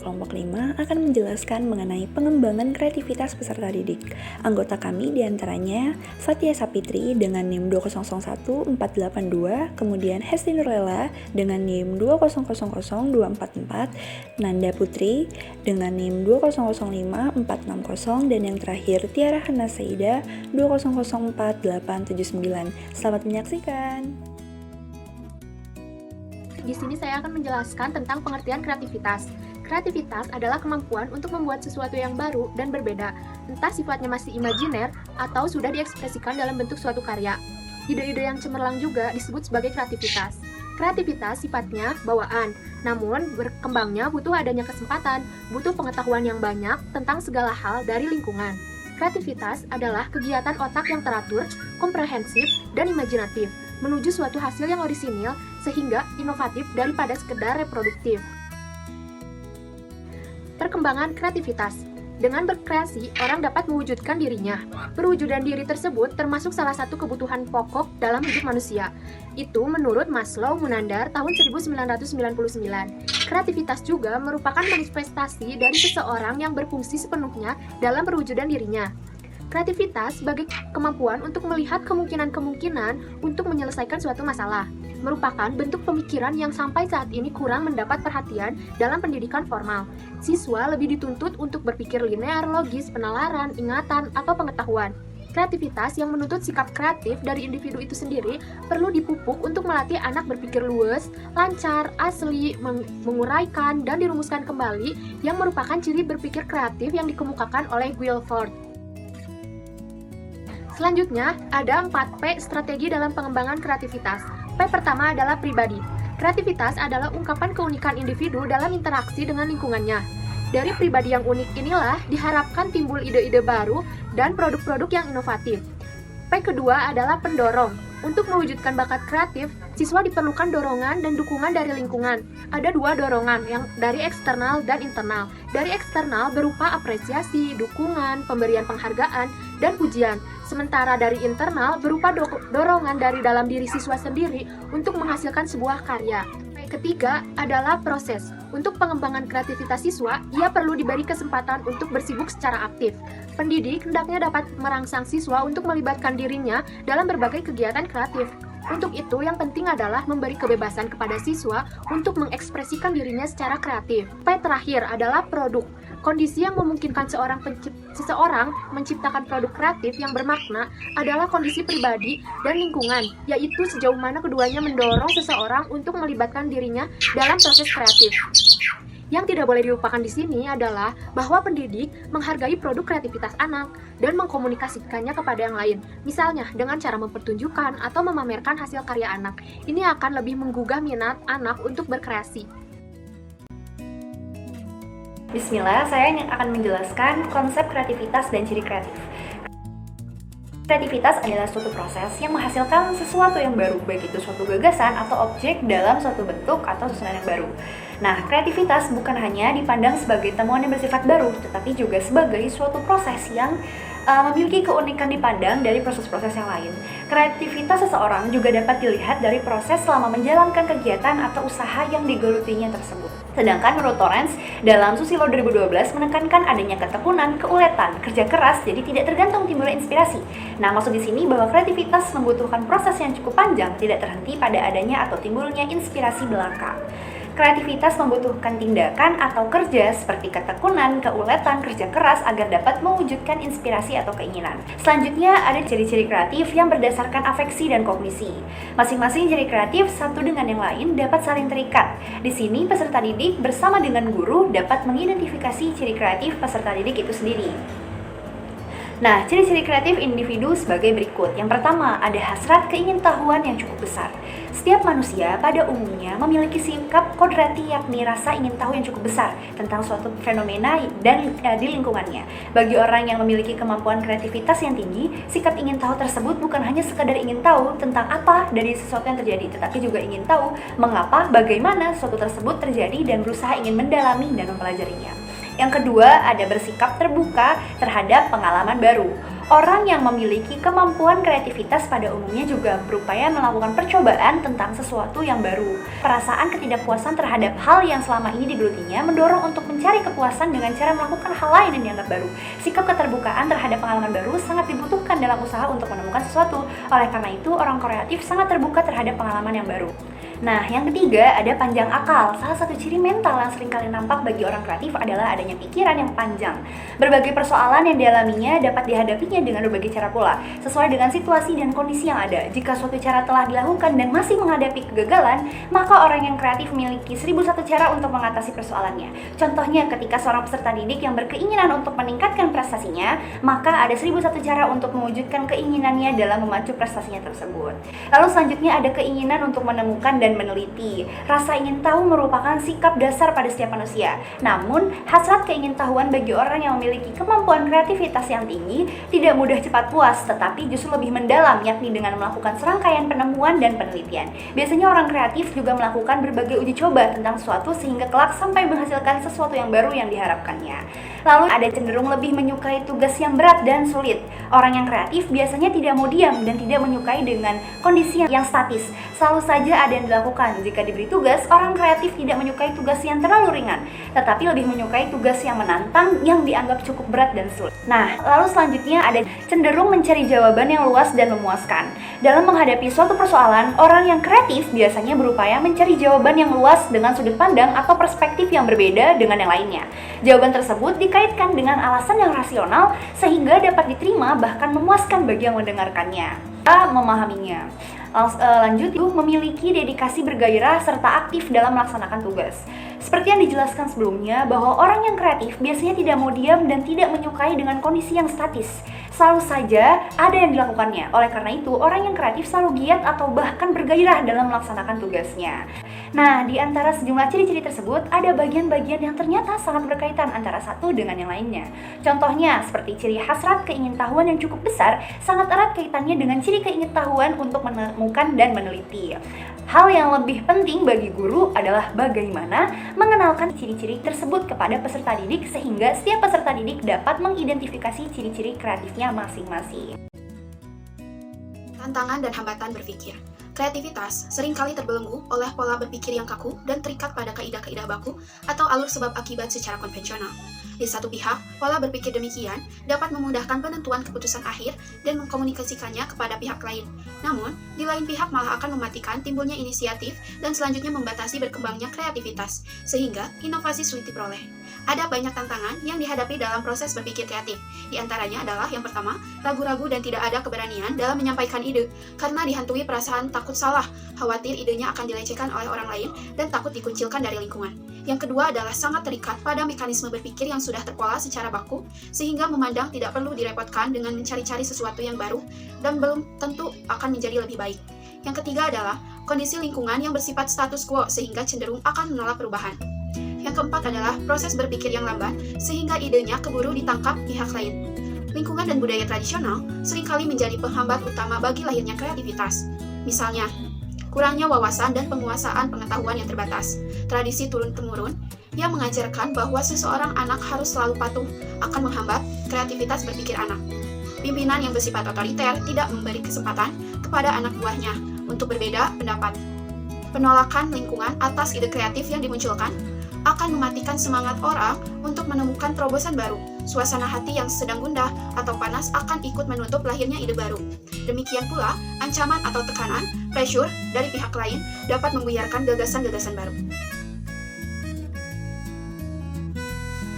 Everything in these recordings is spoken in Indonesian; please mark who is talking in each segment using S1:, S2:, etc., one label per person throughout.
S1: kelompok 5 akan menjelaskan mengenai pengembangan kreativitas peserta didik. Anggota kami diantaranya Fatia Sapitri dengan NIM 2001482, kemudian Hesti Nurlela dengan NIM 2000244, Nanda Putri dengan NIM 2005460, dan yang terakhir Tiara Hana Saida 2004879. Selamat menyaksikan.
S2: Di sini saya akan menjelaskan tentang pengertian kreativitas. Kreativitas adalah kemampuan untuk membuat sesuatu yang baru dan berbeda, entah sifatnya masih imajiner atau sudah diekspresikan dalam bentuk suatu karya. Ide-ide yang cemerlang juga disebut sebagai kreativitas. Kreativitas sifatnya bawaan, namun berkembangnya butuh adanya kesempatan, butuh pengetahuan yang banyak tentang segala hal dari lingkungan. Kreativitas adalah kegiatan otak yang teratur, komprehensif, dan imajinatif, menuju suatu hasil yang orisinil sehingga inovatif daripada sekedar reproduktif. Perkembangan kreativitas. Dengan berkreasi, orang dapat mewujudkan dirinya. Perwujudan diri tersebut termasuk salah satu kebutuhan pokok dalam hidup manusia. Itu menurut Maslow Munandar tahun 1999. Kreativitas juga merupakan manifestasi dari seseorang yang berfungsi sepenuhnya dalam perwujudan dirinya. Kreativitas sebagai kemampuan untuk melihat kemungkinan-kemungkinan untuk menyelesaikan suatu masalah, merupakan bentuk pemikiran yang sampai saat ini kurang mendapat perhatian dalam pendidikan formal. Siswa lebih dituntut untuk berpikir linear, logis, penalaran, ingatan, atau pengetahuan. Kreativitas yang menuntut sikap kreatif dari individu itu sendiri perlu dipupuk untuk melatih anak berpikir luwes, lancar, asli, menguraikan, dan dirumuskan kembali yang merupakan ciri berpikir kreatif yang dikemukakan oleh Guilford. Selanjutnya, ada 4P strategi dalam pengembangan kreativitas. P pertama adalah pribadi. Kreativitas adalah ungkapan keunikan individu dalam interaksi dengan lingkungannya. Dari pribadi yang unik inilah diharapkan timbul ide-ide baru dan produk-produk yang inovatif. P kedua adalah pendorong. Untuk mewujudkan bakat kreatif, siswa diperlukan dorongan dan dukungan dari lingkungan. Ada dua dorongan, yang dari eksternal dan internal. Dari eksternal berupa apresiasi, dukungan, pemberian penghargaan, dan pujian. Sementara dari internal berupa dorongan dari dalam diri siswa sendiri untuk menghasilkan sebuah karya. Ketiga adalah proses. Untuk pengembangan kreativitas siswa, ia perlu diberi kesempatan untuk bersibuk secara aktif. Pendidik hendaknya dapat merangsang siswa untuk melibatkan dirinya dalam berbagai kegiatan kreatif. Untuk itu, yang penting adalah memberi kebebasan kepada siswa untuk mengekspresikan dirinya secara kreatif. P terakhir adalah produk. Kondisi yang memungkinkan seseorang menciptakan produk kreatif yang bermakna adalah kondisi pribadi dan lingkungan, yaitu sejauh mana keduanya mendorong seseorang untuk melibatkan dirinya dalam proses kreatif. Yang tidak boleh dilupakan di sini adalah bahwa pendidik menghargai produk kreativitas anak dan mengkomunikasikannya kepada yang lain. Misalnya, dengan cara mempertunjukkan atau memamerkan hasil karya anak. Ini akan lebih menggugah minat anak untuk berkreasi.
S1: Bismillah, saya akan menjelaskan konsep kreativitas dan ciri kreatif. Kreativitas adalah suatu proses yang menghasilkan sesuatu yang baru, baik itu suatu gagasan atau objek dalam suatu bentuk atau susunan yang baru. Nah, kreativitas bukan hanya dipandang sebagai temuan yang bersifat baru, tetapi juga sebagai suatu proses yang memiliki keunikan dipandang dari proses-proses yang lain. Kreativitas seseorang juga dapat dilihat dari proses selama menjalankan kegiatan atau usaha yang digelutinya tersebut. Sedangkan menurut Torrance, dalam Susilo 2012 menekankan adanya ketekunan, keuletan, kerja keras, jadi tidak tergantung timbulnya inspirasi. Nah, maksud di sini bahwa kreativitas membutuhkan proses yang cukup panjang, tidak terhenti pada adanya atau timbulnya inspirasi belaka. Kreativitas membutuhkan tindakan atau kerja seperti ketekunan, keuletan, kerja keras agar dapat mewujudkan inspirasi atau keinginan. Selanjutnya ada ciri-ciri kreatif yang berdasarkan afeksi dan kognisi. Masing-masing ciri kreatif satu dengan yang lain dapat saling terikat. Di sini peserta didik bersama dengan guru dapat mengidentifikasi ciri kreatif peserta didik itu sendiri. Nah, ciri-ciri kreatif individu sebagai berikut. Yang pertama, ada hasrat keingintahuan yang cukup besar. Setiap manusia pada umumnya memiliki sikap kodrati, yakni rasa ingin tahu yang cukup besar tentang suatu fenomena dan di lingkungannya. Bagi orang yang memiliki kemampuan kreativitas yang tinggi, sikap ingin tahu tersebut bukan hanya sekadar ingin tahu tentang apa dari sesuatu yang terjadi, tetapi juga ingin tahu mengapa, bagaimana sesuatu tersebut terjadi dan berusaha ingin mendalami dan mempelajarinya. Yang kedua, ada bersikap terbuka terhadap pengalaman baru. Orang yang memiliki kemampuan kreativitas pada umumnya juga berupaya melakukan percobaan tentang sesuatu yang baru. Perasaan ketidakpuasan terhadap hal yang selama ini digelutinya mendorong untuk mencari kepuasan dengan cara melakukan hal lain yang dianggap baru. Sikap keterbukaan terhadap pengalaman baru sangat dibutuhkan dalam usaha untuk menemukan sesuatu. Oleh karena itu, orang kreatif sangat terbuka terhadap pengalaman yang baru. Nah, yang ketiga ada panjang akal. Salah satu ciri mental yang sering kali nampak bagi orang kreatif adalah adanya pikiran yang panjang. Berbagai persoalan yang dialaminya dapat dihadapinya dengan berbagai cara pula, sesuai dengan situasi dan kondisi yang ada. Jika suatu cara telah dilakukan dan masih menghadapi kegagalan, maka orang yang kreatif memiliki 1001 cara untuk mengatasi persoalannya. Contohnya, ketika seorang peserta didik yang berkeinginan untuk meningkatkan prestasinya, maka ada 1001 cara untuk mewujudkan keinginannya dalam memacu prestasinya tersebut. Lalu selanjutnya ada keinginan untuk menemukan dan meneliti. Rasa ingin tahu merupakan sikap dasar pada setiap manusia. Namun, hasrat keingintahuan bagi orang yang memiliki kemampuan kreativitas yang tinggi tidak mudah cepat puas, tetapi justru lebih mendalam, yakni dengan melakukan serangkaian penemuan dan penelitian. Biasanya orang kreatif juga melakukan berbagai uji coba tentang sesuatu sehingga kelak sampai menghasilkan sesuatu yang baru yang diharapkannya. Lalu ada cenderung lebih menyukai tugas yang berat dan sulit. Orang yang kreatif biasanya tidak mau diam dan tidak menyukai dengan kondisi yang statis. Selalu saja ada yang dilakukan. Jika diberi tugas, orang kreatif tidak menyukai tugas yang terlalu ringan, tetapi lebih menyukai tugas yang menantang yang dianggap cukup berat dan sulit. Nah, lalu selanjutnya ada cenderung mencari jawaban yang luas dan memuaskan. Dalam menghadapi suatu persoalan, orang yang kreatif biasanya berupaya mencari jawaban yang luas dengan sudut pandang atau perspektif yang berbeda dengan yang lainnya. Jawaban tersebut dikaitkan dengan alasan yang rasional sehingga dapat diterima bahkan memuaskan bagi yang mendengarkannya. Memahaminya. Lanjut, memiliki dedikasi bergairah serta aktif dalam melaksanakan tugas. Seperti yang dijelaskan sebelumnya, bahwa orang yang kreatif biasanya tidak mau diam dan tidak menyukai dengan kondisi yang statis. Selalu saja ada yang dilakukannya. Oleh karena itu, orang yang kreatif selalu giat atau bahkan bergairah dalam melaksanakan tugasnya. Nah, di antara sejumlah ciri-ciri tersebut, ada bagian-bagian yang ternyata sangat berkaitan antara satu dengan yang lainnya. Contohnya, seperti ciri hasrat keingintahuan yang cukup besar, sangat erat kaitannya dengan ciri keingintahuan untuk menemukan dan meneliti. Hal yang lebih penting bagi guru adalah bagaimana mengenalkan ciri-ciri tersebut kepada peserta didik sehingga setiap peserta didik dapat mengidentifikasi ciri-ciri kreatifnya masing-masing.
S3: Tantangan dan hambatan berpikir. Kreativitas seringkali terbelenggu oleh pola berpikir yang kaku dan terikat pada kaidah-kaidah baku atau alur sebab akibat secara konvensional. Di satu pihak, pola berpikir demikian dapat memudahkan penentuan keputusan akhir dan mengkomunikasikannya kepada pihak lain. Namun, di lain pihak malah akan mematikan timbulnya inisiatif dan selanjutnya membatasi berkembangnya kreativitas, sehingga inovasi sulit diperoleh. Ada banyak tantangan yang dihadapi dalam proses berpikir kreatif. Di antaranya adalah yang pertama, ragu-ragu dan tidak ada keberanian dalam menyampaikan ide, karena dihantui perasaan takut salah, khawatir idenya akan dilecehkan oleh orang lain, dan takut dikucilkan dari lingkungan. Yang kedua adalah sangat terikat pada mekanisme berpikir yang sudah terpola secara baku, sehingga memandang tidak perlu direpotkan dengan mencari-cari sesuatu yang baru, dan belum tentu akan menjadi lebih baik. Yang ketiga adalah kondisi lingkungan yang bersifat status quo, sehingga cenderung akan menolak perubahan. Yang keempat adalah proses berpikir yang lambat, sehingga idenya keburu ditangkap pihak lain. Lingkungan dan budaya tradisional seringkali menjadi penghambat utama bagi lahirnya kreativitas. Misalnya, kurangnya wawasan dan penguasaan pengetahuan yang terbatas, tradisi turun-temurun yang mengajarkan bahwa seseorang anak harus selalu patuh akan menghambat kreativitas berpikir anak. Pimpinan yang bersifat otoriter tidak memberi kesempatan kepada anak buahnya untuk berbeda pendapat. Penolakan lingkungan atas ide kreatif yang dimunculkan akan mematikan semangat orang untuk menemukan terobosan baru. Suasana hati yang sedang gundah atau panas akan ikut menutup lahirnya ide baru. Demikian pula, ancaman atau tekanan, pressure dari pihak lain dapat membuyarkan gagasan-gagasan baru.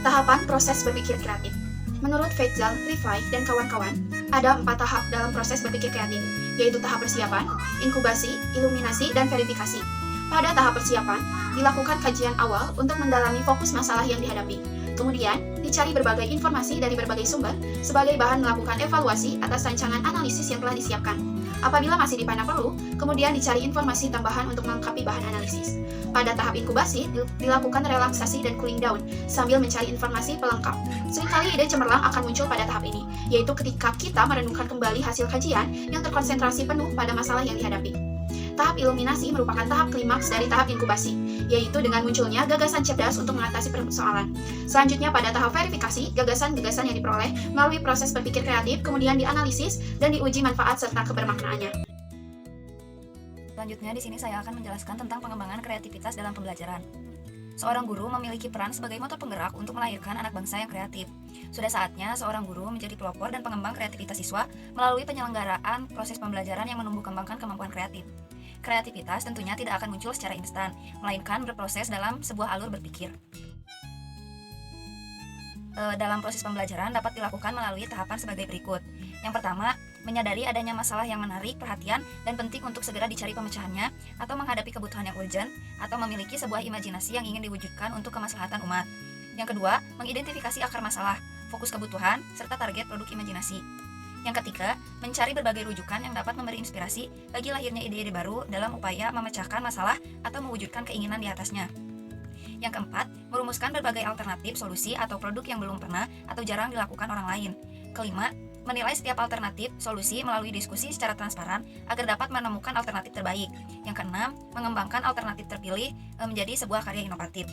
S3: Tahapan proses berpikir kreatif. Menurut Feitzal, Rifai, dan kawan-kawan, ada 4 tahap dalam proses berpikir kreatif, yaitu tahap persiapan, inkubasi, iluminasi, dan verifikasi. Pada tahap persiapan, dilakukan kajian awal untuk mendalami fokus masalah yang dihadapi. Kemudian, dicari berbagai informasi dari berbagai sumber sebagai bahan melakukan evaluasi atas rancangan analisis yang telah disiapkan. Apabila masih dipandang perlu, kemudian dicari informasi tambahan untuk melengkapi bahan analisis. Pada tahap inkubasi, dilakukan relaksasi dan cooling down sambil mencari informasi pelengkap. Seringkali ide cemerlang akan muncul pada tahap ini, yaitu ketika kita merenungkan kembali hasil kajian yang terkonsentrasi penuh pada masalah yang dihadapi. Tahap iluminasi merupakan tahap klimaks dari tahap inkubasi, yaitu dengan munculnya gagasan cerdas untuk mengatasi persoalan. Selanjutnya pada tahap verifikasi, gagasan-gagasan yang diperoleh melalui proses berpikir kreatif kemudian dianalisis dan diuji manfaat serta kebermaknaannya.
S4: Selanjutnya di sini saya akan menjelaskan tentang pengembangan kreativitas dalam pembelajaran. Seorang guru memiliki peran sebagai motor penggerak untuk melahirkan anak bangsa yang kreatif. Sudah saatnya seorang guru menjadi pelopor dan pengembang kreativitas siswa melalui penyelenggaraan proses pembelajaran yang menumbuh kembangkan kemampuan kreatif. Kreativitas tentunya tidak akan muncul secara instan, melainkan berproses dalam sebuah alur berpikir. Dalam proses pembelajaran dapat dilakukan melalui tahapan sebagai berikut. Yang pertama, menyadari adanya masalah yang menarik perhatian dan penting untuk segera dicari pemecahannya, atau menghadapi kebutuhan yang urgent, atau memiliki sebuah imajinasi yang ingin diwujudkan untuk kemaslahatan umat. Yang kedua, mengidentifikasi akar masalah, fokus kebutuhan, serta target produk imajinasi. Yang ketiga, mencari berbagai rujukan yang dapat memberi inspirasi bagi lahirnya ide-ide baru dalam upaya memecahkan masalah atau mewujudkan keinginan di atasnya. Yang keempat, merumuskan berbagai alternatif solusi atau produk yang belum pernah atau jarang dilakukan orang lain. Kelima, menilai setiap alternatif solusi melalui diskusi secara transparan agar dapat menemukan alternatif terbaik. Yang keenam, mengembangkan alternatif terpilih menjadi sebuah karya inovatif.